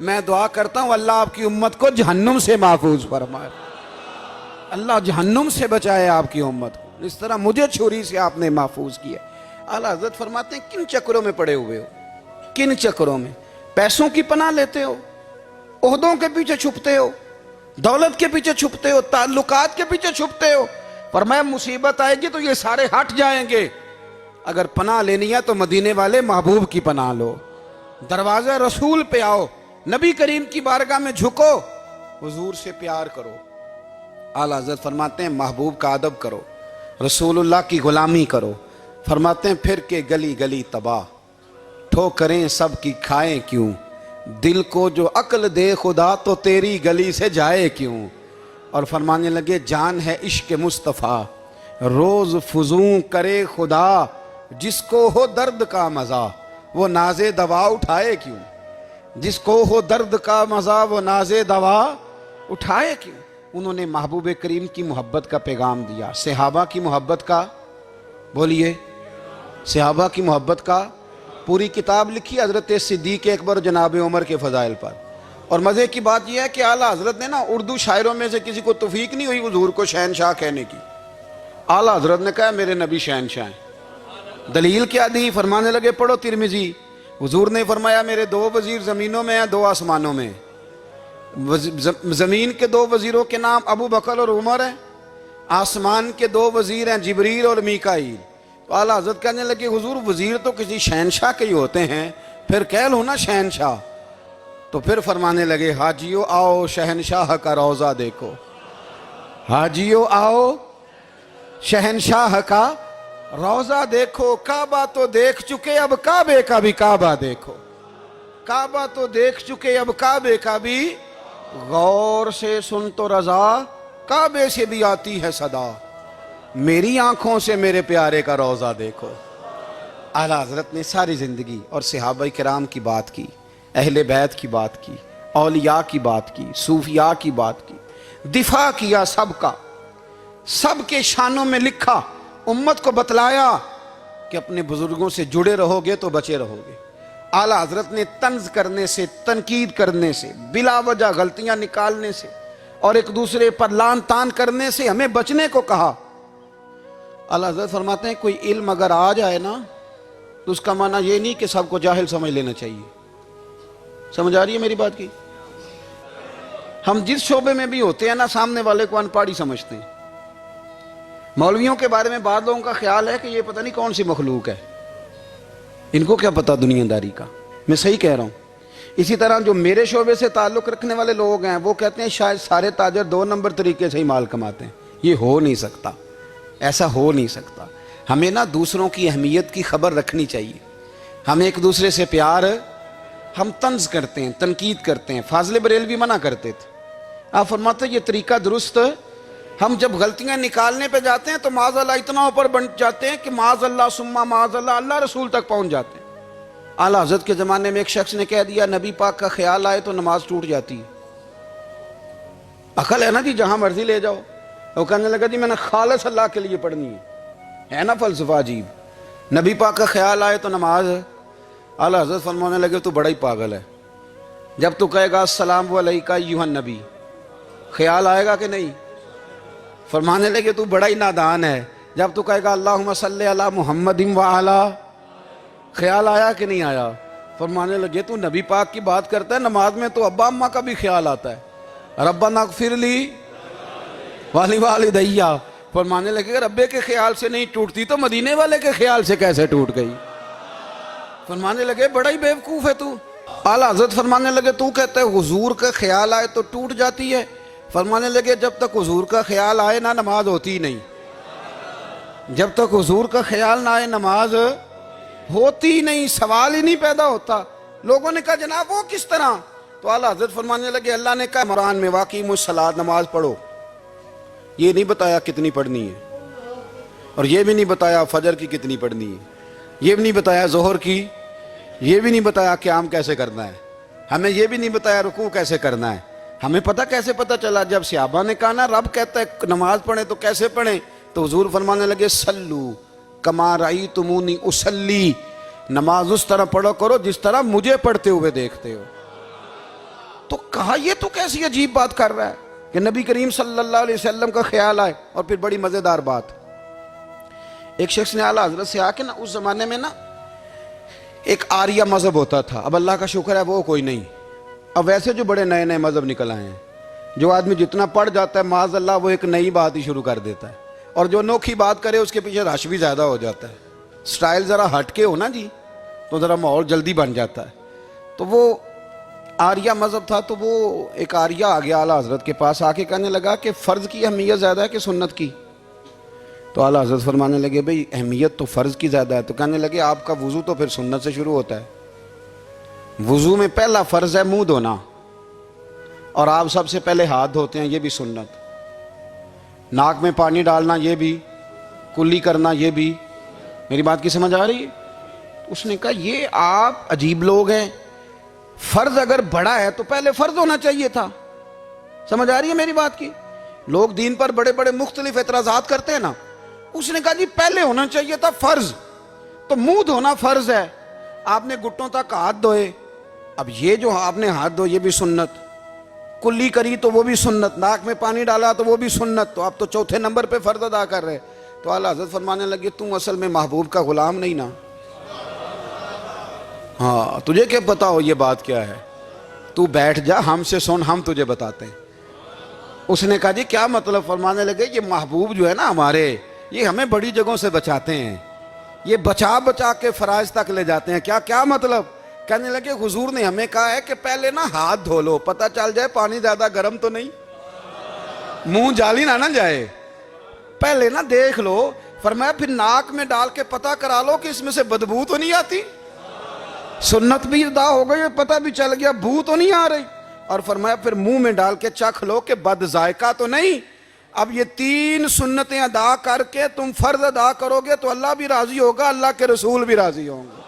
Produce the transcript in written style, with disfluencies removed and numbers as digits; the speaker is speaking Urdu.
میں دعا کرتا ہوں اللہ آپ کی امت کو جہنم سے محفوظ فرمائے۔ اللہ جہنم سے بچائے آپ کی امت کو، اس طرح مجھے چھری سے آپ نے محفوظ کیا۔ اعلیٰ حضرت فرماتے ہیں کن چکروں میں پڑے ہوئے ہو؟ کن چکروں میں؟ پیسوں کی پناہ لیتے ہو، عہدوں کے پیچھے چھپتے ہو، دولت کے پیچھے چھپتے ہو، تعلقات کے پیچھے چھپتے ہو۔ فرمایا مصیبت آئے گی تو یہ سارے ہٹ جائیں گے۔ اگر پناہ لینی ہے تو مدینے والے محبوب کی پناہ لو، دروازہ رسول پہ آؤ، نبی کریم کی بارگاہ میں جھکو، حضور سے پیار کرو۔ اعلیٰ حضرت فرماتے ہیں محبوب کا ادب کرو، رسول اللہ کی غلامی کرو۔ فرماتے ہیں پھر کے گلی گلی تباہ، ٹھوکریں سب کی کھائیں کیوں، دل کو جو عقل دے خدا تو تیری گلی سے جائے کیوں۔ اور فرمانے لگے جان ہے عشق مصطفیٰ، روز فزوں کرے خدا، جس کو ہو درد کا مزہ وہ ناز دوا اٹھائے کیوں۔ جس کو ہو درد کا مزہ وہ ناز دوا اٹھائے کیوں۔ انہوں نے محبوب کریم کی محبت کا پیغام دیا، صحابہ کی محبت کا، بولیے صحابہ کی محبت کا پوری کتاب لکھی حضرت صدیق اکبر جناب عمر کے فضائل پر۔ اور مزے کی بات یہ ہے کہ اعلیٰ حضرت نے نا اردو شاعروں میں سے کسی کو توفیق نہیں ہوئی حضور کو شہنشاہ کہنے کی۔ اعلیٰ حضرت نے کہا میرے نبی شہنشاہ ہیں۔ دلیل کیا دی؟ فرمانے لگے پڑھو ترمذی، حضور نے فرمایا میرے 2 وزیر زمینوں میں ہیں، 2 آسمانوں میں۔ زمین کے 2 وزیروں کے نام ابو بکر اور عمر ہیں، آسمان کے 2 وزیر ہیں جبریل اور میکائیل۔ تو اعلیٰ حضرت کہنے لگے حضور وزیر تو کسی شہنشاہ کے ہی ہوتے ہیں، پھر کہہ لو نا شہنشاہ۔ تو پھر فرمانے لگے حاجیو آؤ شہنشاہ کا روضہ دیکھو، حاجیو آؤ شہنشاہ کا روضہ دیکھو، کعبہ تو دیکھ چکے اب کعبے کا بھی کعبہ دیکھو، کعبہ تو دیکھ چکے اب کعبے کا بھی، غور سے سن تو رضا کعبے سے بھی آتی ہے صدا، میری آنکھوں سے میرے پیارے کا روضہ دیکھو۔ اعلیٰ حضرت نے ساری زندگی اور صحابہ کرام کی بات کی، اہل بیت کی بات کی، اولیاء کی بات کی، صوفیاء کی بات کی، دفاع کیا سب کا، سب کے شانوں میں لکھا، امت کو بتلایا کہ اپنے بزرگوں سے جڑے رہو گے تو بچے رہو گے۔ اعلیٰ حضرت نے طنز کرنے سے، تنقید کرنے سے، بلا وجہ غلطیاں نکالنے سے اور ایک دوسرے پر لان تان کرنے سے ہمیں بچنے کو کہا۔ اعلیٰ حضرت فرماتے ہیں کوئی علم اگر آ جائے نا تو اس کا معنی یہ نہیں کہ سب کو جاہل سمجھ لینا چاہیے۔ سمجھ آ رہی ہے میری بات کی؟ ہم جس شعبے میں بھی ہوتے ہیں نا سامنے والے کو ان پڑھ ہی سمجھتے ہیں۔ مولویوں کے بارے میں بعض لوگوں کا خیال ہے کہ یہ پتہ نہیں کون سی مخلوق ہے، ان کو کیا پتہ دنیا داری کا۔ میں صحیح کہہ رہا ہوں۔ اسی طرح جو میرے شعبے سے تعلق رکھنے والے لوگ ہیں وہ کہتے ہیں شاید سارے تاجر 2 نمبر طریقے سے ہی مال کماتے ہیں۔ یہ ہو نہیں سکتا، ایسا ہو نہیں سکتا۔ ہمیں نا دوسروں کی اہمیت کی خبر رکھنی چاہیے، ہمیں ایک دوسرے سے پیار، ہم طنز کرتے ہیں، تنقید کرتے ہیں۔ فاضل بریلوی منع کرتے تھے، آپ فرماتے ہیں یہ طریقہ درست، ہم جب غلطیاں نکالنے پہ جاتے ہیں تو معاذ اللہ اتنا اوپر بن جاتے ہیں کہ معاذ اللہ ثم معاذ اللہ اللہ رسول تک پہنچ جاتے ہیں۔ اعلیٰ حضرت کے زمانے میں ایک شخص نے کہہ دیا نبی پاک کا خیال آئے تو نماز ٹوٹ جاتی ہے۔ عقل ہے نا جی، جہاں مرضی لے جاؤ۔ وہ کہنے لگا جی میں نے خالص اللہ کے لیے پڑھنی ہے نا فلسفہ عجیب، نبی پاک کا خیال آئے تو نماز۔ اعلیٰ حضرت فرمانے لگے تو بڑا ہی پاگل ہے، جب تو کہے گا السلام علیکہ ایھا النبی خیال آئے گا کہ نہیں؟ فرمانے لگے تو بڑا ہی نادان ہے، جب تو کہے گا اللہم صلی علی محمد وعلی خیال آیا کہ نہیں آیا؟ فرمانے لگے تو نبی پاک کی بات کرتا ہے، نماز میں تو ابا اماں کا بھی خیال آتا ہے، ربنا اغفر لی والی والدیہ۔ فرمانے لگے ربے کے خیال سے نہیں ٹوٹتی تو مدینے والے کے خیال سے کیسے ٹوٹ گئی؟ فرمانے لگے بڑا ہی بیوقوف ہے تو۔ اعلیٰ حضرت فرمانے لگے تو کہتا ہے حضور کا خیال آئے تو ٹوٹ جاتی ہے؟ فرمانے لگے جب تک حضور کا خیال آئے نہ نماز ہوتی نہیں، جب تک حضور کا خیال نہ آئے نماز ہوتی نہیں، سوال ہی نہیں پیدا ہوتا۔ لوگوں نے کہا جناب وہ کس طرح؟ تو اعلیٰ حضرت فرمانے لگے اللہ نے کہا قرآن میں واقعی الصلاۃ نماز پڑھو، یہ نہیں بتایا کتنی پڑھنی ہے، اور یہ بھی نہیں بتایا فجر کی کتنی پڑھنی ہے، یہ بھی نہیں بتایا ظہر کی، یہ بھی نہیں بتایا قیام کیسے کرنا ہے، ہمیں یہ بھی نہیں بتایا رکوع کیسے کرنا ہے۔ ہمیں پتہ کیسے پتہ چلا؟ جب صحابہ نے کہا نا رب کہتا ہے نماز پڑھیں تو کیسے پڑھیں، تو حضور فرمانے لگے سلو کما رأیتمونی اصلی، نماز اس طرح پڑھو کرو جس طرح مجھے پڑھتے ہوئے دیکھتے ہو. تو کہا یہ تو کیسی عجیب بات کر رہا ہے کہ نبی کریم صلی اللہ علیہ وسلم کا خیال آئے. اور پھر بڑی مزیدار بات, ایک شخص نے اعلیٰ حضرت سے آ کے نا, اس زمانے میں نا ایک آریہ مذہب ہوتا تھا, اب اللہ کا شکر ہے وہ کوئی نہیں, اب ویسے جو بڑے نئے نئے مذہب نکل آئے ہیں, جو آدمی جتنا پڑھ جاتا ہے معاذ اللہ وہ ایک نئی بات ہی شروع کر دیتا ہے, اور جو انوکھی بات کرے اس کے پیچھے رش بھی زیادہ ہو جاتا ہے. سٹائل ذرا ہٹ کے ہو نا جی تو ذرا ماحول جلدی بن جاتا ہے. تو وہ آریہ مذہب تھا, تو وہ ایک آریہ آ گیا اعلیٰ حضرت کے پاس, آ کے کہنے لگا کہ فرض کی اہمیت زیادہ ہے کہ سنت کی؟ تو اعلیٰ حضرت فرمانے لگے بھئی اہمیت تو فرض کی زیادہ ہے. تو کہنے لگے آپ کا وضو تو پھر سنت سے شروع ہوتا ہے. وضو میں پہلا فرض ہے منہ دھونا, اور آپ سب سے پہلے ہاتھ دھوتے ہیں, یہ بھی سنت. ناک میں پانی ڈالنا یہ بھی, کلی کرنا یہ بھی. میری بات کی سمجھ آ رہی ہے؟ اس نے کہا یہ آپ عجیب لوگ ہیں, فرض اگر بڑا ہے تو پہلے فرض ہونا چاہیے تھا. سمجھ آ رہی ہے میری بات کی؟ لوگ دین پر بڑے بڑے مختلف اعتراضات کرتے ہیں نا, اس نے کہا جی پہلے ہونا چاہیے تھا فرض. تو منہ دھونا فرض ہے, آپ نے گھٹنوں تک ہاتھ دھوئے, اب یہ جو آپ نے ہاتھ دھوئے یہ بھی سنت, کلی کری تو وہ بھی سنت, ناک میں پانی ڈالا تو وہ بھی سنت, تو آپ تو چوتھے نمبر پہ فرض ادا کر رہے. تو اعلیٰ حضرت فرمانے لگے تم اصل میں محبوب کا غلام نہیں نا, ہاں تجھے کیا پتا ہو یہ بات کیا ہے, تو بیٹھ جا ہم سے سن, ہم تجھے بتاتے ہیں. اس نے کہا جی کیا مطلب؟ فرمانے لگے یہ محبوب جو ہے نا ہمارے, یہ ہمیں بڑی جگہوں سے بچاتے ہیں, یہ بچا بچا کے فرائض تک لے جاتے ہیں. کیا مطلب؟ کہنے لگے حضور نے ہمیں کہا ہے کہ پہلے نا ہاتھ دھو لو, پتہ چل جائے پانی زیادہ گرم تو نہیں, منہ جالی نہ جائے, پہلے نا دیکھ لو. فرمایا پھر ناک میں ڈال کے پتہ کرا لو کہ اس میں سے بدبو تو نہیں آتی. سنت بھی ادا ہو گئی, پتہ بھی چل گیا بو تو نہیں آ رہی. اور فرمایا پھر منہ میں ڈال کے چکھ لو کہ بد ذائقہ تو نہیں. اب یہ 3 سنتیں ادا کر کے تم فرض ادا کرو گے تو اللہ بھی راضی ہوگا, اللہ کے رسول بھی راضی ہوں گے.